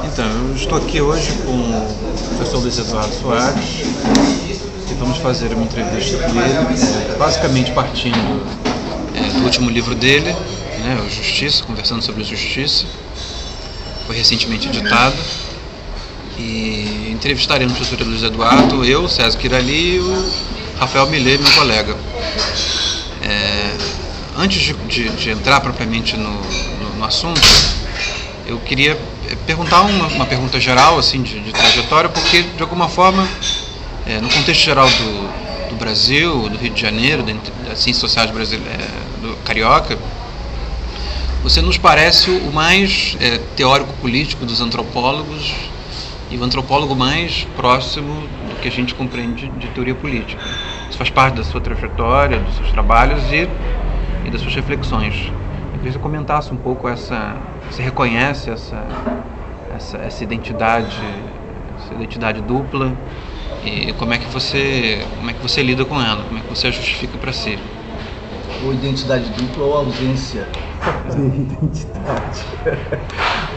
Então, eu estou aqui hoje com o professor Luiz Eduardo Soares e vamos fazer uma entrevista com ele, basicamente partindo do último livro dele, né, o Justiça, conversando sobre justiça. Foi recentemente editado e entrevistaremos o professor Luiz Eduardo, eu, César Kirali e o Rafael Millet, meu colega. Antes de entrar propriamente no assunto, eu queria perguntar uma pergunta geral assim, de trajetória, porque de alguma forma, no contexto geral do Brasil, do Rio de Janeiro, das ciências sociais do carioca, você nos parece o mais teórico político dos antropólogos e o antropólogo mais próximo do que a gente compreende de teoria política. Isso faz parte da sua trajetória, dos seus trabalhos e das suas reflexões. Eu queria que você comentasse um pouco você reconhece essa identidade dupla e como é que você lida com ela, como é que você a justifica para si? Ou identidade dupla ou ausência de identidade.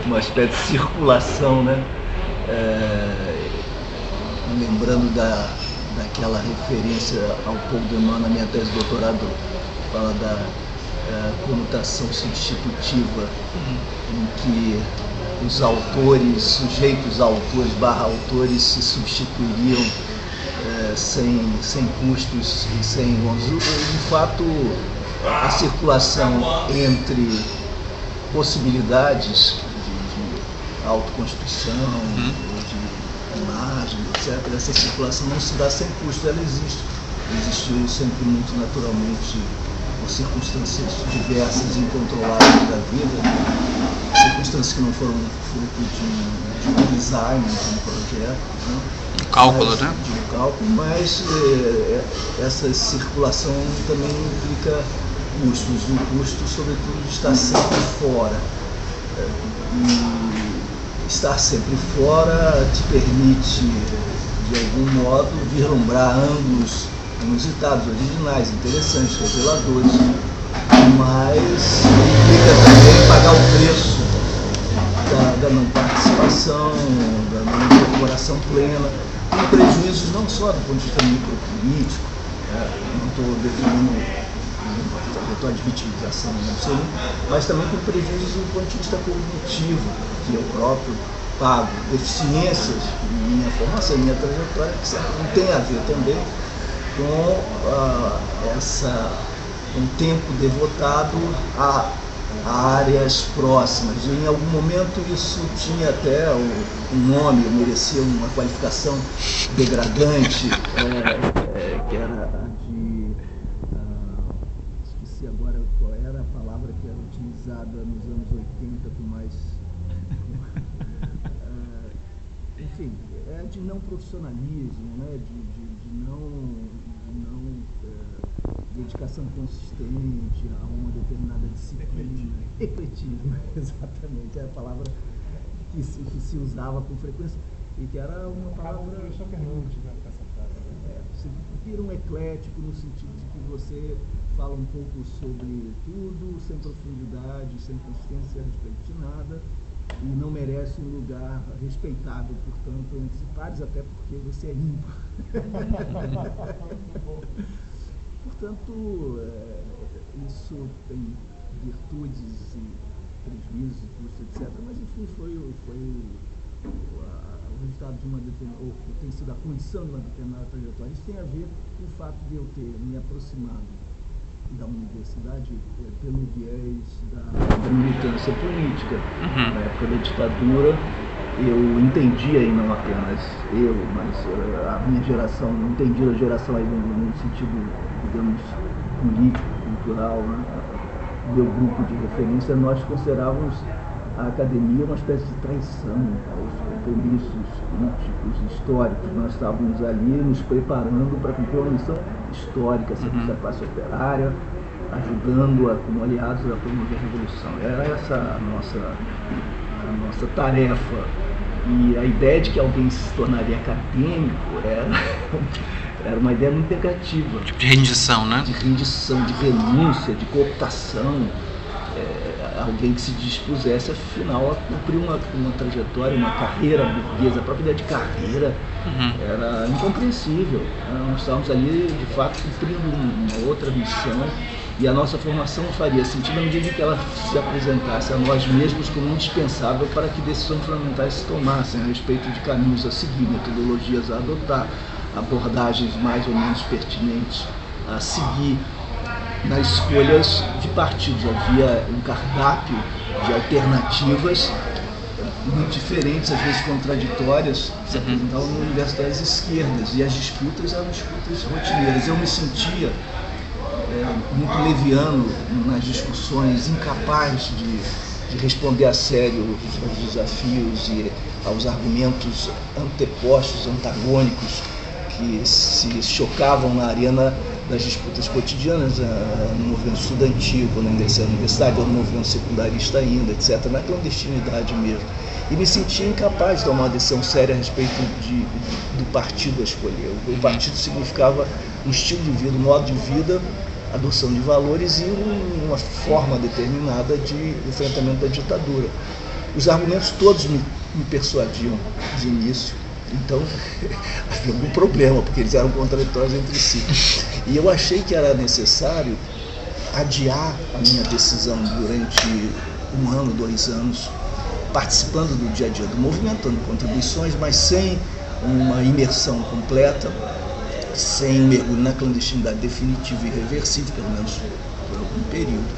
Uma espécie de circulação, né? Lembrando daquela referência ao Paul Deman na minha tese de doutorado, fala da conotação substitutiva, em que os autores, sujeitos autores barra autores se substituiriam sem custos e sem de fato, a circulação entre possibilidades de autoconstrução, de imagem, etc. Essa circulação não se dá sem custo, ela existiu sempre muito naturalmente por circunstâncias diversas e incontroláveis da vida, circunstâncias que não foram fruto de um design, de um projeto, né? De cálculo, né? De cálculo, mas essa circulação também implica custos, e o custo, sobretudo, de estar sempre fora. E estar sempre fora te permite, de algum modo, vislumbrar ângulos inusitados, originais, interessantes, reveladores, mas implica também pagar o preço da não participação, da não incorporação plena, com prejuízos não só do ponto de vista micropolítico, não estou definindo trajetória de vitimização, não sei, mas também com prejuízos do ponto de vista cognitivo, que eu próprio pago, deficiências em minha formação, em minha trajetória, que certamente tem a ver também com um tempo devotado a áreas próximas. E em algum momento isso tinha até um nome, merecia uma qualificação degradante, que era de... esqueci agora qual era a palavra que era utilizada nos anos 80 com mais... enfim, de não profissionalismo, né? de não dedicação consistente a uma determinada disciplina. Ecletismo, exatamente, é a palavra que se usava com frequência e que era uma palavra... Você vira um eclético no sentido de que você fala um pouco sobre tudo, sem profundidade, sem consistência a respeito de nada, e não merece um lugar respeitável, portanto, entre os pares, até porque você é ímpar. Portanto, isso tem virtudes e prejuízos, custos, etc. Mas, enfim, foi o resultado de uma determinada, ou tem sido a condição de uma determinada trajetória. Isso tem a ver com o fato de eu ter me aproximado da universidade pelo viés da militância política. Na época da ditadura, eu entendia, e não apenas eu, mas a minha geração, entendia a geração aí no sentido, digamos, político, cultural, né? Meu grupo de referência, nós considerávamos a academia uma espécie de traição aos compromissos políticos, históricos. Nós estávamos ali nos preparando para cumprir uma missão histórica, serviço da classe operária, ajudando-a como aliados a promover a revolução. Era essa a nossa tarefa. E a ideia de que alguém se tornaria acadêmico era uma ideia muito negativa. Tipo de rendição, né? De rendição, de renúncia, de cooptação. alguém que se dispusesse, afinal, a cumprir uma trajetória, uma carreira burguesa. A própria ideia de carreira era incompreensível. Nós estávamos ali, de fato, cumprindo uma outra missão, e a nossa formação faria sentido na medida em que ela se apresentasse a nós mesmos como indispensável para que decisões fundamentais se tomassem a respeito de caminhos a seguir, metodologias a adotar, abordagens mais ou menos pertinentes a seguir nas escolhas de partidos. Havia um cardápio de alternativas muito diferentes, às vezes contraditórias, que se apresentavam no universo das esquerdas, e as disputas eram disputas rotineiras. Eu me sentia muito leviano nas discussões, incapaz de responder a sério aos desafios e aos argumentos antepostos, antagônicos, que se chocavam na arena das disputas cotidianas, no movimento estudantil, quando ainda ia à universidade, ou no movimento secundarista ainda, etc., na clandestinidade mesmo. E me sentia incapaz de tomar uma decisão séria a respeito do partido a escolher. O partido significava um estilo de vida, um modo de vida, adoção de valores e uma forma determinada de enfrentamento da ditadura. Os argumentos todos me persuadiam de início. Então, havia algum problema, porque eles eram contraditórios entre si. E eu achei que era necessário adiar a minha decisão durante 1 ano, 2 anos, participando do dia a dia do movimento, dando contribuições, mas sem uma imersão completa, sem um mergulho na clandestinidade definitiva e irreversível, pelo menos por algum período,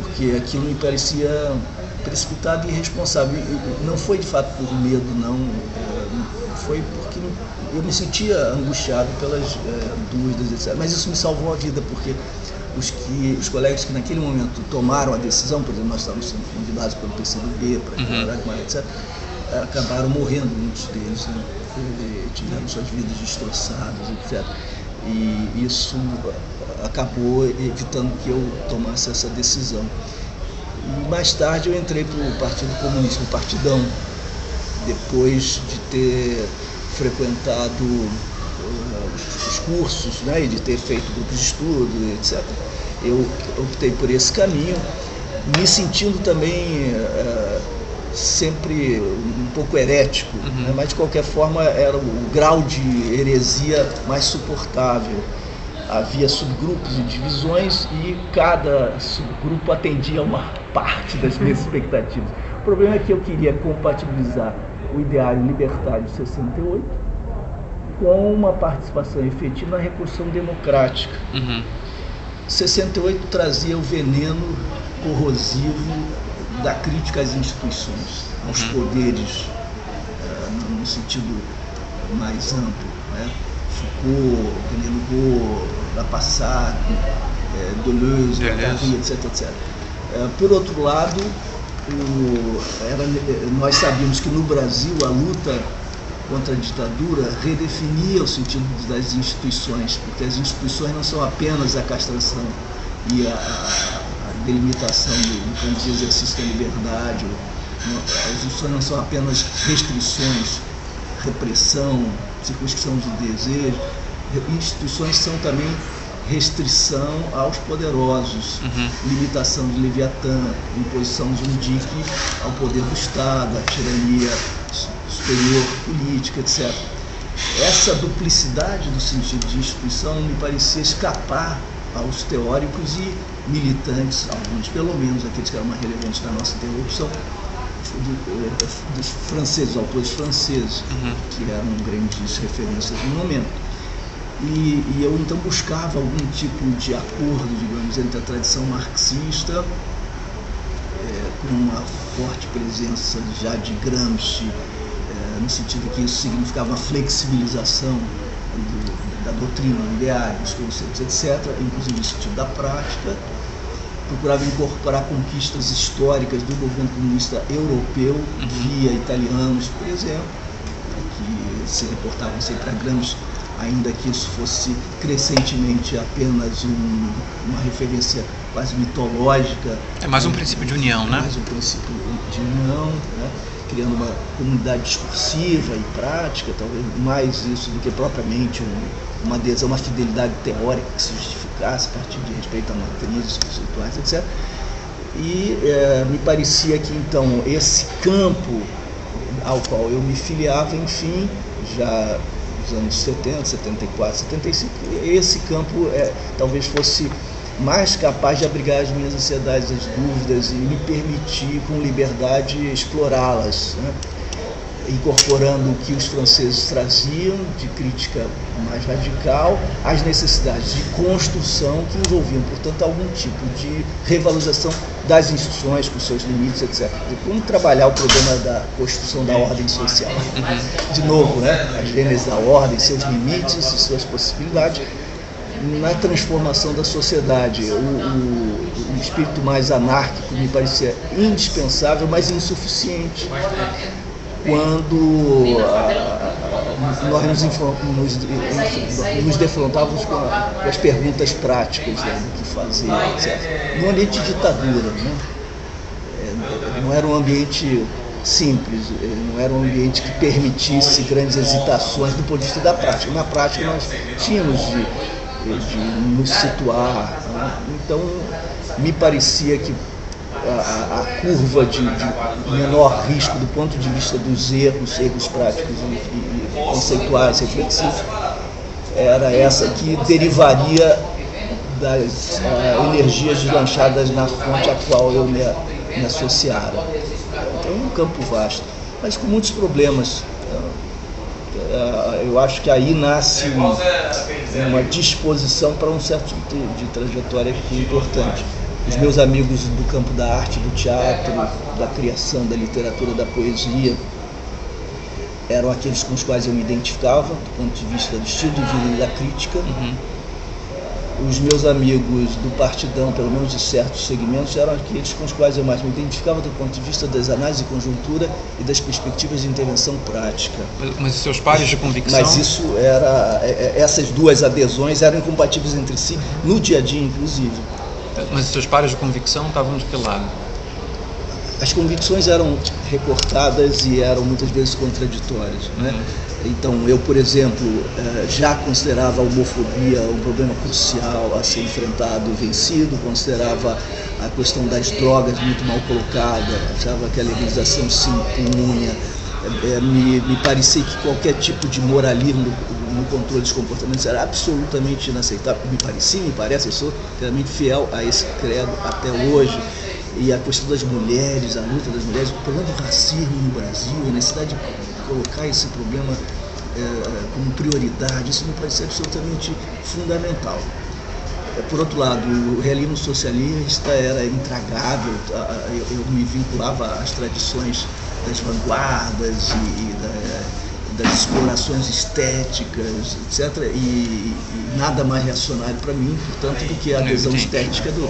porque aquilo me parecia precipitado e irresponsável. Não foi de fato por medo, não, foi porque eu me sentia angustiado pelas dúvidas, etc. Mas isso me salvou a vida, porque os colegas que naquele momento tomaram a decisão, por exemplo, nós estávamos sendo convidados pelo PCdoB para ir, etc., acabaram morrendo, muitos deles, né? Tiveram suas vidas destroçadas, etc. E isso acabou evitando que eu tomasse essa decisão. E mais tarde eu entrei para o Partido Comunista, o Partidão, depois de ter frequentado os cursos, né, e de ter feito grupos de estudo, etc. Eu optei por esse caminho, me sentindo também sempre um pouco herético, né, mas de qualquer forma era o grau de heresia mais suportável. Havia subgrupos e divisões e cada subgrupo atendia a uma parte das minhas expectativas. O problema é que eu queria compatibilizar o ideário libertário de 68 com uma participação efetiva na reconstrução democrática. 68 trazia o veneno corrosivo da crítica às instituições, aos poderes, no sentido mais amplo, né? Foucault, René Lugo, Lapassat, Deleuze, Guattari, etc. Por outro lado, nós sabíamos que no Brasil a luta contra a ditadura redefinia o sentido das instituições, porque as instituições não são apenas a castração e a delimitação do campo de exercício da liberdade, as instituições não são apenas restrições, repressão, circunscrição de desejo. Instituições são também restrição aos poderosos, limitação de Leviatã, imposição de um dique ao poder do Estado, à tirania superior política, etc. Essa duplicidade do sentido de instituição me parecia escapar aos teóricos e militantes, alguns pelo menos, aqueles que eram mais relevantes na nossa interrupção, dos franceses, autores franceses, que eram grandes referências no momento. E eu então buscava algum tipo de acordo, digamos, entre a tradição marxista, com uma forte presença já de Gramsci, no sentido que isso significava uma flexibilização da doutrina, do ideário, dos conceitos, etc., inclusive no sentido da prática. Procurava incorporar conquistas históricas do movimento comunista europeu via italianos, por exemplo, que se reportavam sempre a Gramsci, ainda que isso fosse crescentemente apenas uma referência quase mitológica. É mais um princípio de união, né? Mais um princípio de união, né? Criando uma comunidade discursiva e prática, talvez mais isso do que propriamente uma adesão, uma fidelidade teórica que se justificasse a partir de respeito a matrizes conceituais, etc. E me parecia que, então, esse campo ao qual eu me filiava, enfim, já nos anos 70, 74, 75, esse campo talvez fosse mais capaz de abrigar as minhas ansiedades, as dúvidas, e me permitir, com liberdade, explorá-las, né? Incorporando o que os franceses traziam de crítica mais radical às necessidades de construção que envolviam, portanto, algum tipo de revalorização das instituições com seus limites, etc. De como trabalhar o problema da construção da ordem social. De novo, né? A gênese da ordem, seus limites e suas possibilidades na transformação da sociedade. O espírito mais anárquico me parecia indispensável, mas insuficiente, quando nós nos defrontávamos com as perguntas práticas, né, do que fazer, etc. Num ambiente de ditadura, né? Não era um ambiente simples, não era um ambiente que permitisse grandes hesitações do ponto de vista da prática. Na prática nós tínhamos de nos situar, né? Então me parecia que a curva de menor risco do ponto de vista dos erros práticos e conceituais, reflexivos, era essa que derivaria das energias deslanchadas na fonte a qual eu me associara. Então é um campo vasto, mas com muitos problemas. Eu acho que aí nasce uma disposição para um certo tipo de trajetória que é importante. Os meus amigos do campo da arte, do teatro, da criação, da literatura, da poesia, eram aqueles com os quais eu me identificava, do ponto de vista do estilo de vida e da crítica. Os meus amigos do partidão, pelo menos de certos segmentos, eram aqueles com os quais eu mais me identificava do ponto de vista das análises de conjuntura e das perspectivas de intervenção prática. Mas os seus pares de convicção? Mas isso essas duas adesões eram incompatíveis entre si, no dia a dia, inclusive. Mas os seus pares de convicção estavam de que lado? As convicções eram recortadas e eram muitas vezes contraditórias, né? Então, eu, por exemplo, já considerava a homofobia um problema crucial a ser enfrentado e vencido, considerava a questão das drogas muito mal colocada, achava que a legalização se impunha, me parecia que qualquer tipo de moralismo no controle dos comportamentos era absolutamente inaceitável. Me parece, eu sou realmente fiel a esse credo até hoje. E a questão das mulheres, a luta das mulheres, o problema do racismo no Brasil, a necessidade de colocar esse problema como prioridade, isso me parece absolutamente fundamental. Por outro lado, o realismo socialista era intragável, eu me vinculava às tradições das vanguardas e das explorações estéticas, etc., e nada mais reacionário para mim, portanto, do que a adesão estética do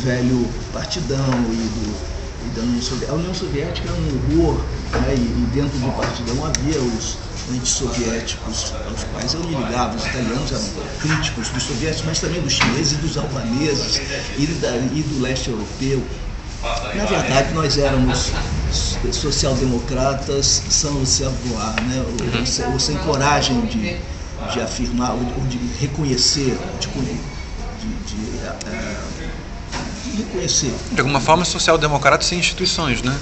velho partidão e da União Soviética. A União Soviética era um horror, né? E dentro do partidão havia os antissoviéticos, aos quais eu me ligava. Os italianos eram críticos dos soviéticos, mas também dos chineses e dos albaneses e do leste europeu. Na verdade, nós éramos social-democratas sans savoir, né? Ou sem coragem de afirmar, ou de reconhecer, de reconhecer. De alguma forma, social-democrata sem instituições, né?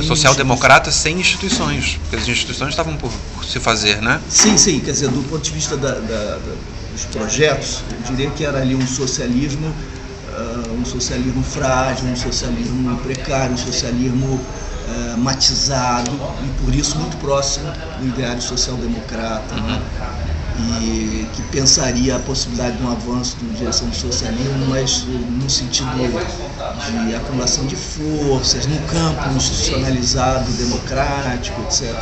Social-democrata sem instituições, porque as instituições estavam por se fazer, né? Sim, quer dizer, do ponto de vista dos projetos, eu diria que era ali um socialismo frágil, um socialismo precário, um socialismo matizado e por isso muito próximo do ideário social-democrata, né? E que pensaria a possibilidade de um avanço em direção do socialismo, mas no sentido de acumulação de forças, num campo institucionalizado, democrático, etc.,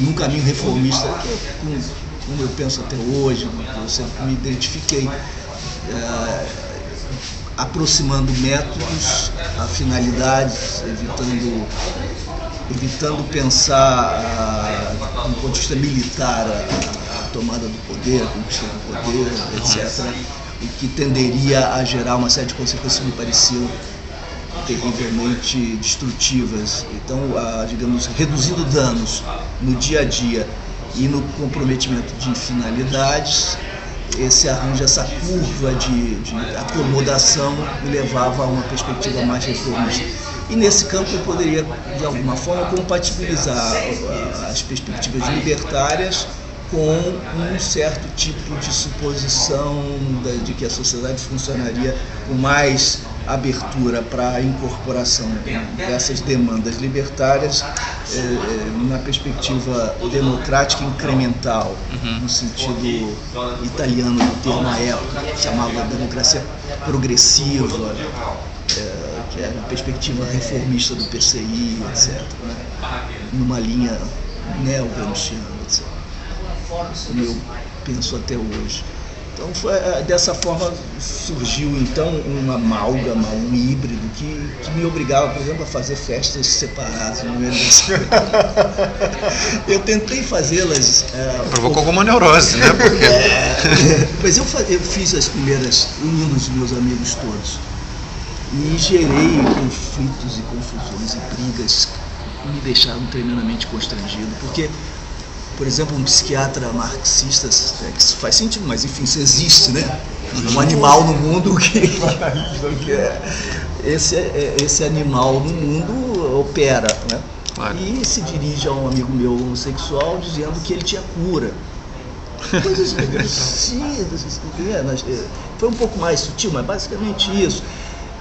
num caminho reformista, que é como eu penso até hoje, eu sempre me identifiquei, aproximando métodos a finalidades, evitando pensar do ponto de vista militar a tomada do poder, a conquista do poder, etc., o que tenderia a gerar uma série de consequências que me pareciam terrivelmente destrutivas. Então, digamos, reduzindo danos no dia a dia e no comprometimento de finalidades, esse arranjo, essa curva de acomodação me levava a uma perspectiva mais reformista. E nesse campo eu poderia, de alguma forma, compatibilizar as perspectivas libertárias com um certo tipo de suposição de que a sociedade funcionaria com mais abertura para a incorporação dessas demandas libertárias na perspectiva democrática incremental, no sentido italiano do termo à época, que chamava democracia progressiva, que era a perspectiva reformista do PCI, etc., né? Numa linha neo-gramsciana, etc., como eu penso até hoje. Então, dessa forma surgiu então uma amálgama, um híbrido que me obrigava, por exemplo, a fazer festas separadas no meio desse. Eu tentei fazê-las. Provocou alguma neurose, né? Porque... Mas eu fiz as primeiras unindo os meus amigos todos e gerei conflitos e confusões e brigas que me deixaram tremendamente constrangido, porque, por exemplo, um psiquiatra marxista, que faz sentido, mas enfim, isso existe, né? Um animal no mundo esse animal no mundo opera, né? Claro. E se dirige a um amigo meu homossexual dizendo que ele tinha cura. Coisas regressivas, foi um pouco mais sutil, mas basicamente isso.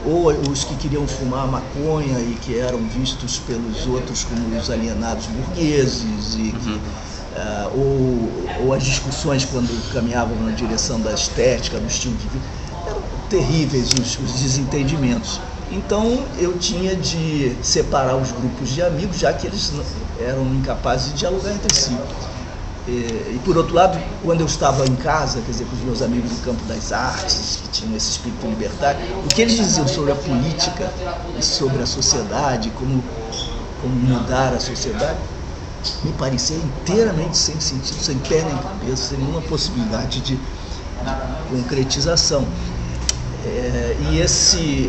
Ou os que queriam fumar maconha e que eram vistos pelos outros como os alienados burgueses, e ou as discussões quando caminhavam na direção da estética, do estilo de vida, eram terríveis os desentendimentos. Então eu tinha de separar os grupos de amigos, já que eles eram incapazes de dialogar entre si. E por outro lado, quando eu estava em casa, quer dizer, com os meus amigos do campo das artes, que tinham esse espírito libertário, o que eles diziam sobre a política e sobre a sociedade, como mudar a sociedade, me parecia inteiramente sem sentido, sem pé nem cabeça, sem nenhuma possibilidade de concretização. E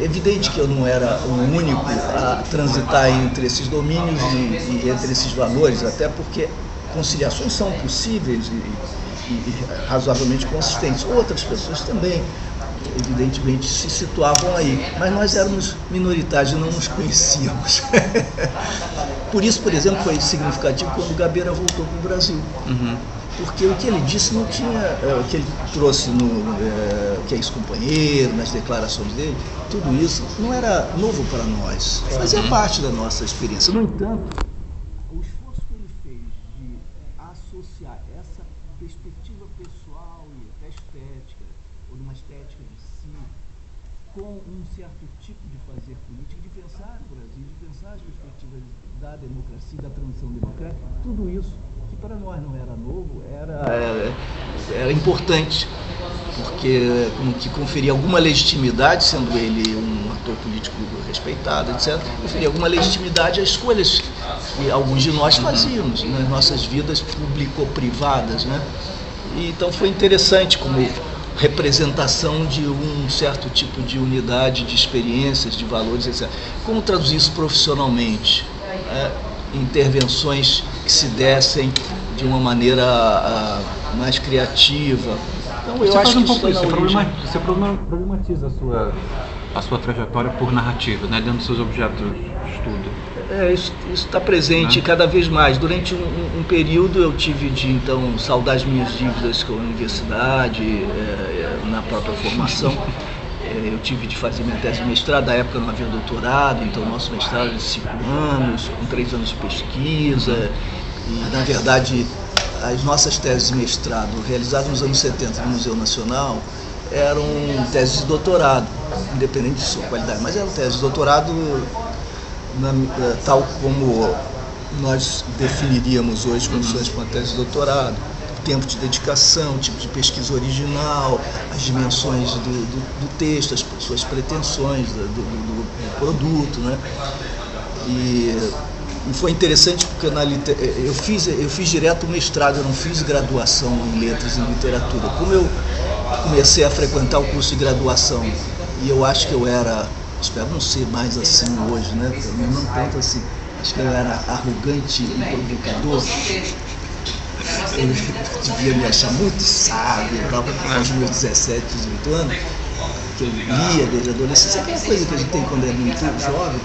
evidente que eu não era o único a transitar entre esses domínios e entre esses valores, até porque conciliações são possíveis e razoavelmente consistentes. Outras pessoas também, evidentemente, se situavam aí, mas nós éramos minoritários e não nos conhecíamos. Por isso, por exemplo, foi significativo quando o Gabeira voltou para o Brasil. Porque o que ele disse não tinha, o que ele trouxe que é ex-companheiro, nas declarações dele, tudo isso não era novo para nós, fazia parte da nossa experiência. No entanto, o esforço que ele fez de associar essa perspectiva pessoal e até estética, ou de uma estética de si, com um certo tipo de fazer política, de pensar o Brasil, de pensar as perspectivas da democracia, da transição democrática, tudo isso que para nós não era novo, era importante, porque como que conferia alguma legitimidade, sendo ele um ator político respeitado, etc., conferia alguma legitimidade às escolhas que alguns de nós fazíamos nas nossas vidas público-privadas, né? E então foi interessante como representação de um certo tipo de unidade, de experiências, de valores, etc. Como traduzir isso profissionalmente? Intervenções que se dessem de uma maneira mais criativa. Então eu acho que você problematiza a sua trajetória por narrativa, né, dentro dos seus objetos de estudo. Isso está presente cada vez mais. Durante um período eu tive de então saldar as minhas dívidas com a universidade, na própria formação. Eu tive de fazer minha tese de mestrado, na época não havia doutorado, então nosso mestrado era de 5 anos, com 3 anos de pesquisa, e na verdade as nossas teses de mestrado, realizadas nos anos 70 no Museu Nacional, eram teses de doutorado, independente de sua qualidade, mas eram teses de doutorado tal como nós definiríamos hoje condições para uma tese de doutorado. Tempo de dedicação, tipo de pesquisa original, as dimensões do texto, as suas pretensões do produto, né? E foi interessante porque eu fiz direto o mestrado, eu não fiz graduação em letras e em literatura. Como eu comecei a frequentar o curso de graduação e eu acho que eu era, espero não ser mais assim hoje, né? Não tanto assim, acho que eu era arrogante e provocador. eu devia me achar muito sábio, aos meus 17, 18 anos, que eu lia desde a adolescência, aquela coisa que a gente tem quando é muito jovem.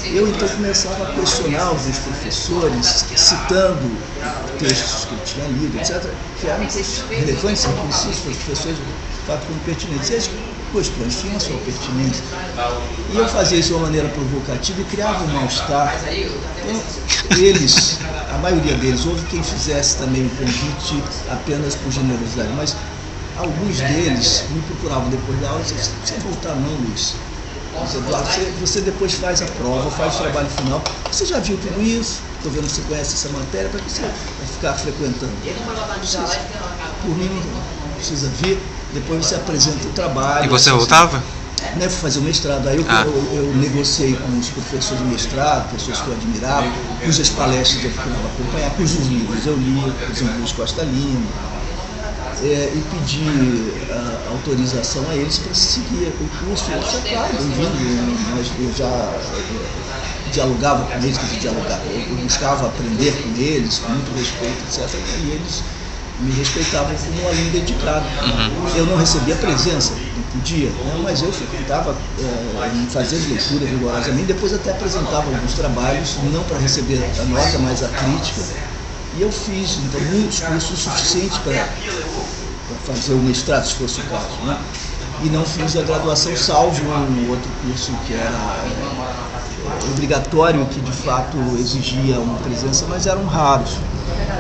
Eu então começava a questionar alguns professores, citando textos que eu tinha lido, etc., que eram relevantes, precisos para os professores, de fato, como pertinentes. E as questões tinham a sua pertinência. E eu fazia isso de uma maneira provocativa e criava um mal-estar. Então, eles, a maioria deles, houve quem fizesse também o convite apenas por generosidade, mas alguns deles me procuravam depois da aula e diziam: "Você não precisa voltar não, Luiz. Você depois faz a prova, faz o trabalho final. Você já viu tudo isso? Estou vendo que você conhece essa matéria, para que você vai ficar frequentando? Por mim, não precisa vir. Depois você apresenta o trabalho." E você voltava? Fui fazer o mestrado. Aí eu negociei com os professores de mestrado, pessoas que eu admirava, cujas palestras eu procurava acompanhar, cujos livros eu lia, por exemplo, Luiz Costa Lima. E pedir autorização a eles para seguir o curso. Eu já, claro, bem-vindo, eu já dialogava com eles, eu buscava aprender com eles, com muito respeito, etc. E eles me respeitavam como um aluno dedicado. Eu não recebia presença, não podia, né? Mas eu frequentava, fazia leituras rigorosamente, depois até apresentava alguns trabalhos, não para receber a nota, mas a crítica. E eu fiz, então, muitos cursos suficientes para fazer o mestrado, se fosse o caso, né? E não fiz a graduação, salvo um outro curso que era obrigatório, que de fato exigia uma presença, mas eram raros.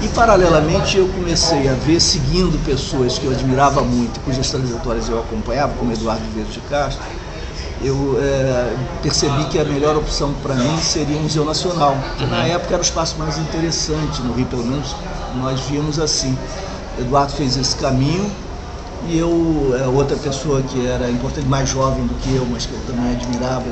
E, paralelamente, eu comecei a ver, seguindo pessoas que eu admirava muito, cujas trajetórias eu acompanhava, como Eduardo Vieira de Castro, eu percebi que a melhor opção para mim seria o Museu Nacional, que na época era o espaço mais interessante, no Rio pelo menos nós víamos assim. Eduardo fez esse caminho e eu, outra pessoa que era importante, mais jovem do que eu, mas que eu também admirava,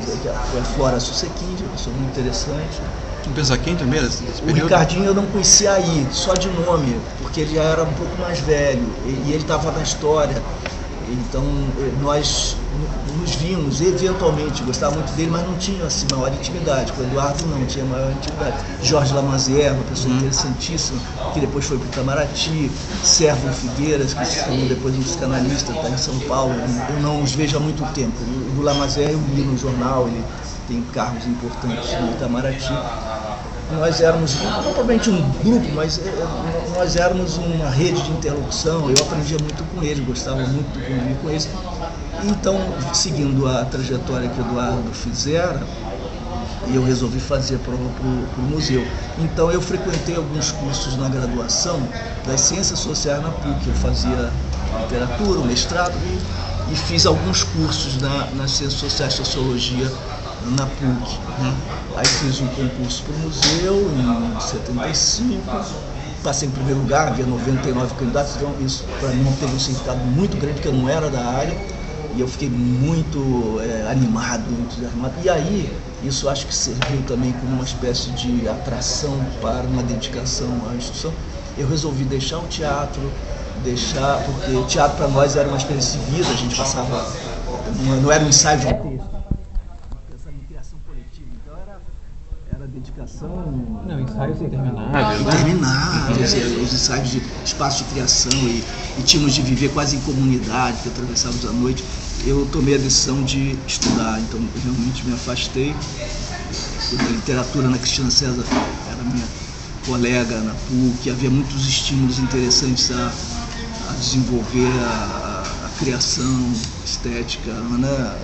foi a Flora Susequinde, uma pessoa muito interessante. Tu pensa aqui também nesse período? O Ricardinho eu não conhecia aí, só de nome, porque ele já era um pouco mais velho e ele estava na história. Então nós nos vimos eventualmente, gostava muito dele, mas não tinha assim maior intimidade. Com o Eduardo não tinha maior intimidade. Jorge Lamanzière, uma pessoa interessantíssima, que depois foi para o Itamaraty. Sérgio Figueiras, que se tornou depois um psicanalista, está em São Paulo. Eu não os vejo há muito tempo. O Lamanzière eu li no jornal, ele tem cargos importantes no Itamaraty. Nós éramos, não propriamente um grupo, mas nós éramos uma rede de interlocução. Eu aprendia muito com eles, gostava muito de conviver com eles. Então, seguindo a trajetória que o Eduardo fizera, eu resolvi fazer a prova para o museu. Então, eu frequentei alguns cursos na graduação das Ciências Sociais na PUC. Eu fazia literatura, mestrado e fiz alguns cursos nas Ciências Sociais, Sociologia, na PUC. Aí fiz um concurso para o museu em 75, passei em primeiro lugar, havia 99 candidatos, então isso para mim teve um significado muito grande, porque eu não era da área, e eu fiquei muito animado, entusiasmado. E aí, isso acho que serviu também como uma espécie de atração para uma dedicação à instituição. Eu resolvi deixar o teatro, porque o teatro para nós era uma experiência de vida, a gente passava, não era um ensaio de um texto. Dedicação. Não, ensaios intermináveis. Intermináveis, os ensaios de espaço de criação e tínhamos de viver quase em comunidade, que atravessávamos a noite. Eu tomei a decisão de estudar, então eu realmente me afastei. A literatura na Cristina César era minha colega na PUC, havia muitos estímulos interessantes a desenvolver a criação estética, né,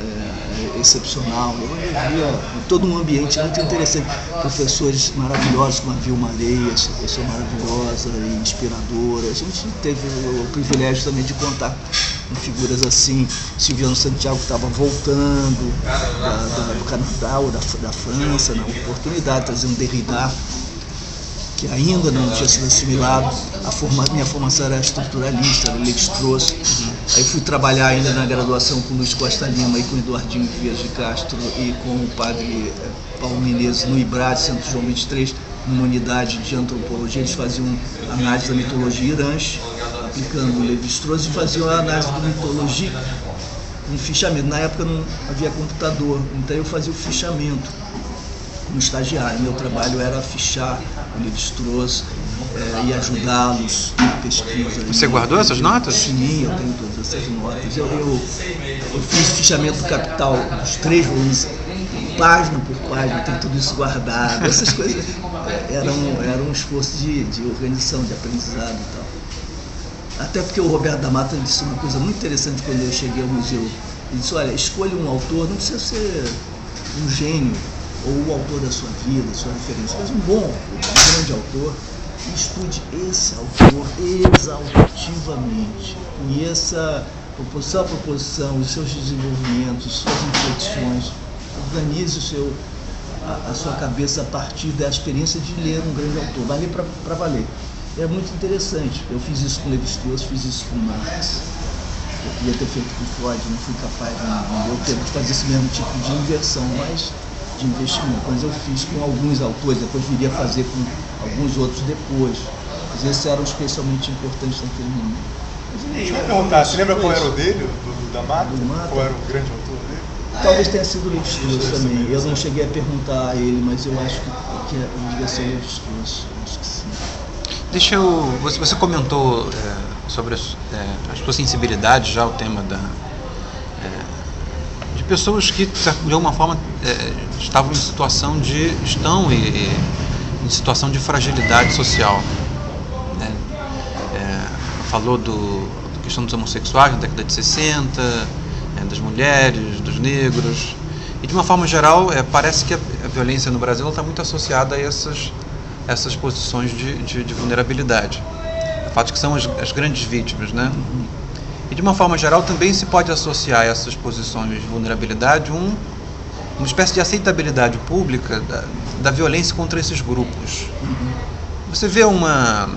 excepcional. Eu via todo um ambiente muito interessante. Professores maravilhosos como a Vilma Areias, professora maravilhosa e inspiradora. A gente teve o privilégio também de contar com figuras assim. Silviano Santiago estava voltando do Canadá ou da França, na oportunidade de trazer um Derrida, que ainda não tinha sido assimilado. Minha formação era estruturalista, era Lévi-Strauss. Aí fui trabalhar ainda na graduação com Luiz Costa Lima e com Eduardinho Vieira de Castro e com o padre Paulo Menezes no IBRAD, Centro João 23, numa unidade de antropologia. Eles faziam análise da mitologia Iranche, aplicando o Lévi-Strauss, e faziam a análise da mitologia com fichamento. Na época não havia computador, então eu fazia o fichamento como estagiário. Meu trabalho era fichar o Lévi-Strauss e ajudá-los na pesquisa. Você guardou essas notas? Sim, eu tenho todas essas notas. Eu fiz fichamento do Capital dos 3 volumes, página por página, tem tudo isso guardado. Essas coisas eram um esforço de organização, de aprendizado e tal. Até porque o Roberto da Mata disse uma coisa muito interessante quando eu cheguei ao museu. Ele disse, olha, escolha um autor, não precisa ser um gênio ou o autor da sua vida, sua referência, mas um bom autor, um grande autor, e estude esse autor exaustivamente. Conheça proposição a proposição, os seus desenvolvimentos, suas inflexões, organize a sua cabeça a partir da experiência de ler um grande autor. Vai ler para valer. É muito interessante. Eu fiz isso com Levi-Strauss, fiz isso com Marx. Eu queria ter feito com Freud, não fui capaz, não deu tempo de fazer esse mesmo tipo de inversão, mas de investimento. Mas eu fiz com alguns autores, depois viria a fazer com alguns outros depois. Mas esses eram especialmente importantes naquele momento. Deixa eu perguntar, você lembra qual era o dele, da Mata? Qual era o grande autor dele? Talvez tenha sido o Levi-Strauss também. Eu não cheguei a perguntar a ele, mas eu acho que devia ser o Levi-Strauss. Acho que sim. Você comentou sobre as suas sensibilidades já, o tema de pessoas que, de alguma forma, estão em situação de fragilidade social. Falou da questão dos homossexuais na década de 60, das mulheres, dos negros, e de uma forma geral parece que a violência no Brasil está muito associada a essas posições de vulnerabilidade, o fato de que são as grandes vítimas, né? E de uma forma geral também se pode associar a essas posições de vulnerabilidade uma espécie de aceitabilidade pública da violência contra esses grupos. Você vê uma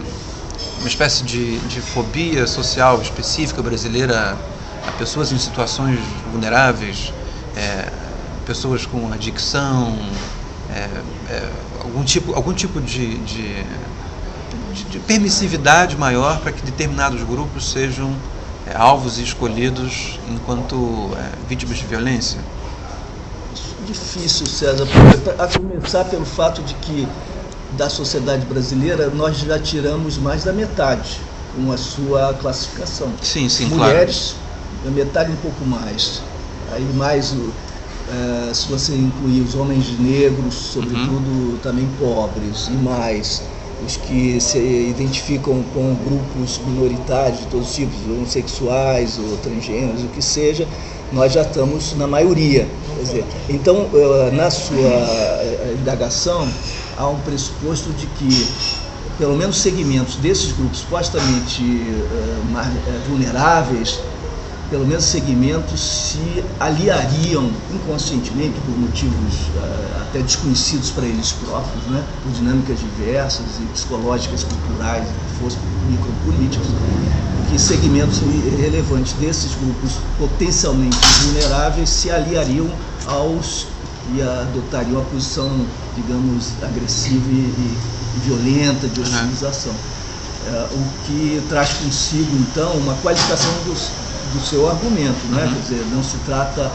espécie de fobia social específica brasileira a pessoas em situações vulneráveis, pessoas com adicção, algum tipo de permissividade maior para que determinados grupos sejam alvos e escolhidos enquanto vítimas de violência? Difícil, César, a começar pelo fato de que da sociedade brasileira nós já tiramos mais da metade com a sua classificação. Sim, mulheres, claro. A metade um pouco mais. Aí mais, se você incluir os homens negros, sobretudo também pobres, e mais os que se identificam com grupos minoritários de todos os tipos, homossexuais ou transgêneros, o que seja, nós já estamos na maioria. Quer dizer, então, na sua indagação, há um pressuposto de que, pelo menos segmentos desses grupos supostamente vulneráveis, pelo menos segmentos se aliariam inconscientemente por motivos até desconhecidos para eles próprios, né? Por dinâmicas diversas e psicológicas, culturais, micropolíticas, que segmentos relevantes desses grupos potencialmente vulneráveis se aliariam aos e adotariam uma posição, digamos, agressiva e violenta de hostilização. O que traz consigo, então, uma qualificação do seu argumento, né? Quer dizer, não se trata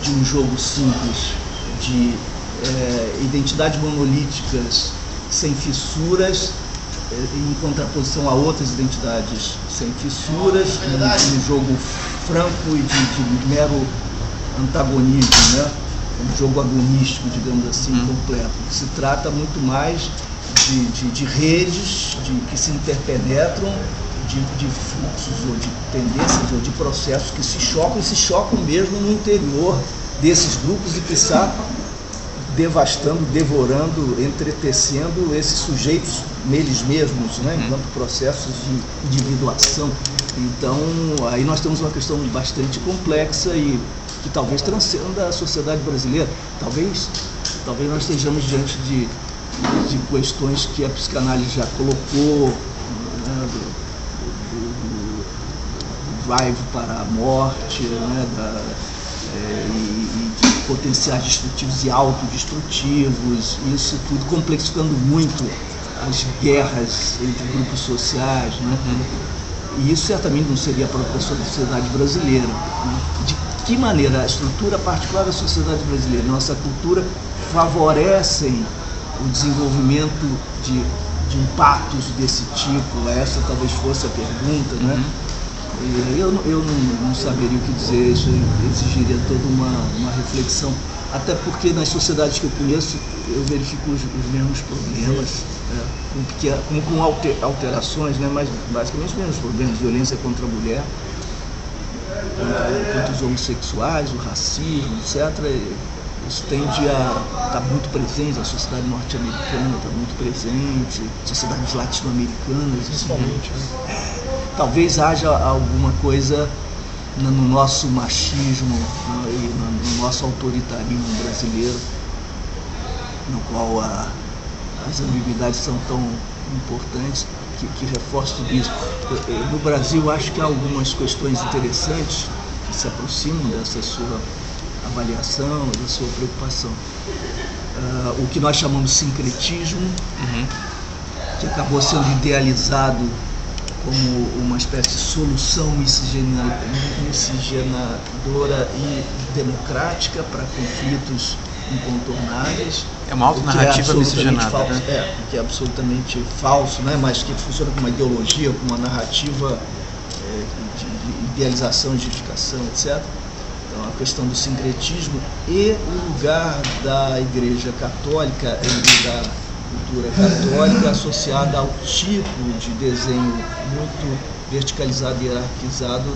de um jogo simples de identidades monolíticas sem fissuras em contraposição a outras identidades sem fissuras, um jogo franco e de mero antagonismo, né? Um jogo agonístico, digamos assim, completo. Se trata muito mais de redes que se interpenetram, de fluxos ou de tendências ou de processos que se chocam mesmo no interior desses grupos e que está devastando, devorando, entretecendo esses sujeitos neles mesmos, né, enquanto processos de individuação. Então, aí nós temos uma questão bastante complexa e que talvez transcenda a sociedade brasileira. Talvez nós estejamos diante de questões que a psicanálise já colocou, né, do drive para a morte, né, e de potenciais destrutivos e autodestrutivos, isso tudo complexificando muito as guerras entre grupos sociais, né? E isso certamente não seria a própria sociedade brasileira, né? De que maneira a estrutura particular da sociedade brasileira, nossa cultura, favorecem o desenvolvimento de de impactos desse tipo? Essa talvez fosse a pergunta, né? E eu não saberia o que dizer, isso exigiria toda uma reflexão, até porque nas sociedades que eu conheço eu verifico os mesmos problemas, com alterações, né? Mas basicamente os mesmos problemas: violência contra a mulher, contra os homossexuais, o racismo, etc. Isso tende a estar muito presente, a sociedade norte-americana está muito presente, sociedades latino-americanas, principalmente. Talvez haja alguma coisa no nosso machismo e no nosso autoritarismo brasileiro, no qual as ambiguidades são tão importantes, que reforça tudo isso. No Brasil, acho que há algumas questões interessantes que se aproximam dessa sua avaliação, da sua preocupação. O que nós chamamos de sincretismo, que acabou sendo idealizado como uma espécie de solução miscigenadora e democrática para conflitos incontornáveis. É uma autonarrativa miscigenada, né? Que é absolutamente falso, né? Mas que funciona como uma ideologia, como uma narrativa de idealização, de justificação, etc. Então, a questão do sincretismo e o lugar da Igreja Católica e da cultura católica associada ao tipo de desenho muito verticalizado e hierarquizado,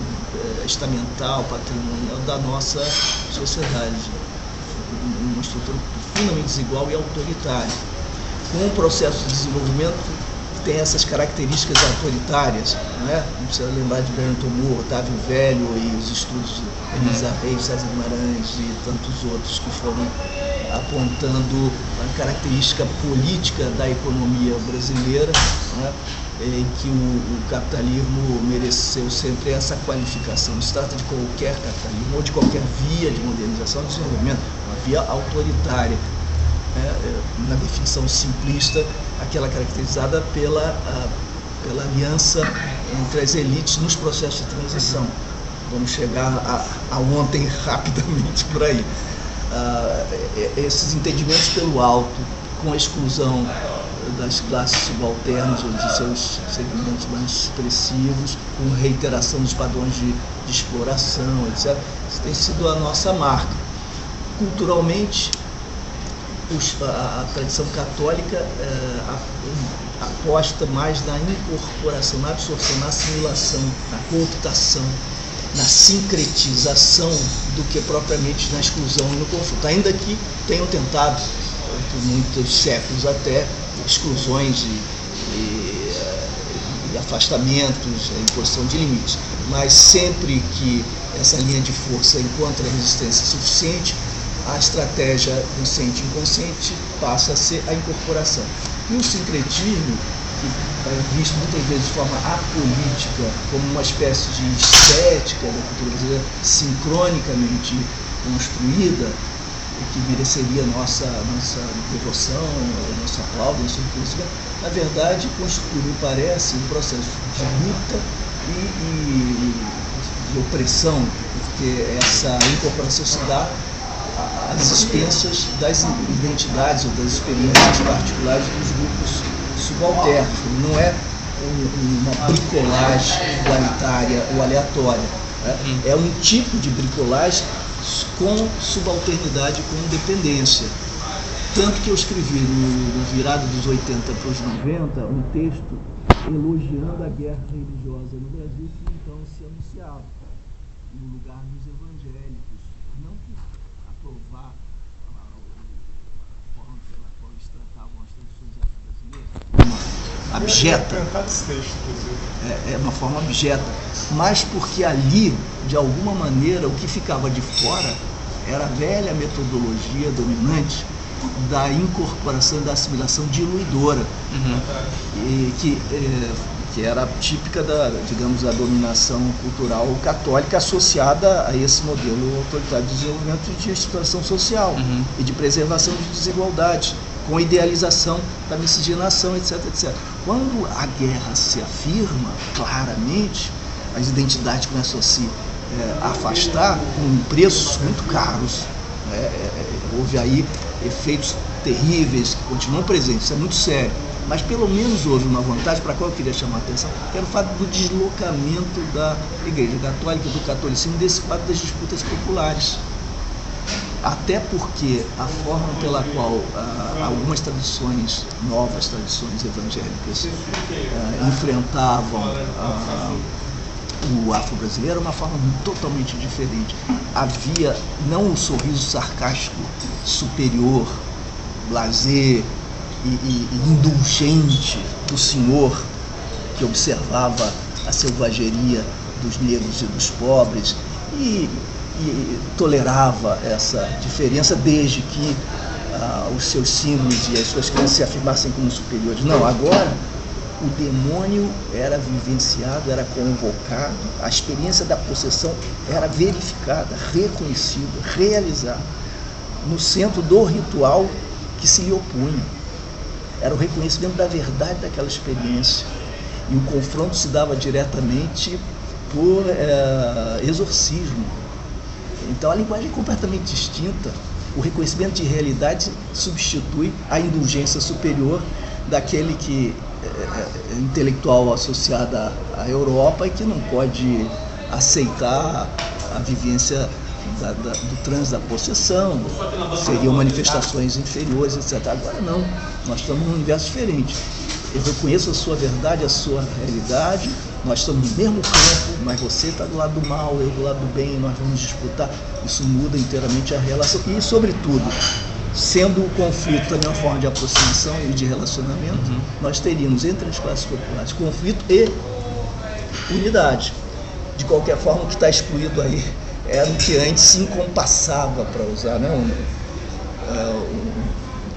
estamental, patrimonial da nossa sociedade. Uma estrutura profundamente desigual e autoritária, com um processo de desenvolvimento que tem essas características autoritárias, né? Não precisa lembrar de Barrington Moore, Otávio Velho e os estudos de Elisa Reis, César Guimarães e tantos outros que foram apontando a característica política da economia brasileira, né? Em que o capitalismo mereceu sempre essa qualificação. Não se trata de qualquer capitalismo ou de qualquer via de modernização e desenvolvimento, uma via autoritária, na definição simplista, aquela caracterizada pela aliança entre as elites nos processos de transição. Vamos chegar a ontem rapidamente por aí. Esses entendimentos pelo alto, com a exclusão das classes subalternas ou de seus segmentos mais expressivos, com reiteração dos padrões de exploração, etc. Isso tem sido a nossa marca. Culturalmente, a tradição católica aposta mais na incorporação, na absorção, na assimilação, na cooptação, na sincretização do que propriamente na exclusão e no conflito, ainda que tenham tentado por muitos séculos até exclusões e afastamentos, a imposição de limites, mas sempre que essa linha de força encontra resistência suficiente, a estratégia consciente e inconsciente passa a ser a incorporação. E o sincretismo, que é visto muitas vezes de forma apolítica, como uma espécie de estética da cultura brasileira sincronicamente construída, que mereceria nossa devoção, nosso aplauso, nosso reconhecimento, na verdade constitui, me parece, um processo de luta e de opressão, porque essa incorporação se dá às expensas das identidades ou das experiências particulares dos grupos subalternos. Não é uma bricolagem igualitária ou aleatória, né? É um tipo de bricolagem com subalternidade, com dependência. Tanto que eu escrevi no virado dos 80 para os 90 um texto elogiando a guerra religiosa no Brasil, que então se anunciava no lugar dos evangélicos, não por aprovar a forma pela qual eles tratavam as tradições afro-brasileiras, abjeta, é uma forma abjeta, mas porque ali, de alguma maneira, o que ficava de fora era a velha metodologia dominante da incorporação e da assimilação diluidora, e que era típica da, digamos, a dominação cultural católica associada a esse modelo autoritário de desenvolvimento e de exploração social e de preservação de desigualdades, com idealização da miscigenação, etc, etc. Quando a guerra se afirma claramente, as identidades começam a se afastar com preços muito caros. Houve aí efeitos terríveis que continuam presentes, isso é muito sério. Mas pelo menos houve uma vantagem para a qual eu queria chamar a atenção, que era o fato do deslocamento da Igreja Católica, do catolicismo, desse quadro das disputas populares. Até porque a forma pela qual algumas tradições, novas tradições evangélicas, enfrentavam o afro-brasileiro era uma forma totalmente diferente. Havia não o sorriso sarcástico superior, blasé e indulgente do senhor que observava a selvageria dos negros e dos pobres e tolerava essa diferença desde que os seus símbolos e as suas crenças se afirmassem como superiores. Não, agora o demônio era vivenciado, era convocado, a experiência da possessão era verificada, reconhecida, realizada no centro do ritual que se lhe opunha. Era o reconhecimento da verdade daquela experiência. E o confronto se dava diretamente por exorcismo. Então a linguagem é completamente distinta. O reconhecimento de realidade substitui a indulgência superior daquele que é intelectual associado à Europa e que não pode aceitar a vivência do trânsito da possessão, seriam manifestações inferiores, etc. Agora não, nós estamos num universo diferente. Eu reconheço a sua verdade, a sua realidade, nós estamos no mesmo campo, mas você está do lado do mal, eu do lado do bem, nós vamos disputar. Isso muda inteiramente a relação e, sobretudo, sendo o conflito também uma forma de aproximação e de relacionamento, nós teríamos entre as classes populares conflito e unidade. De qualquer forma, o que está excluído aí era o que antes se encompassava, para usar, né,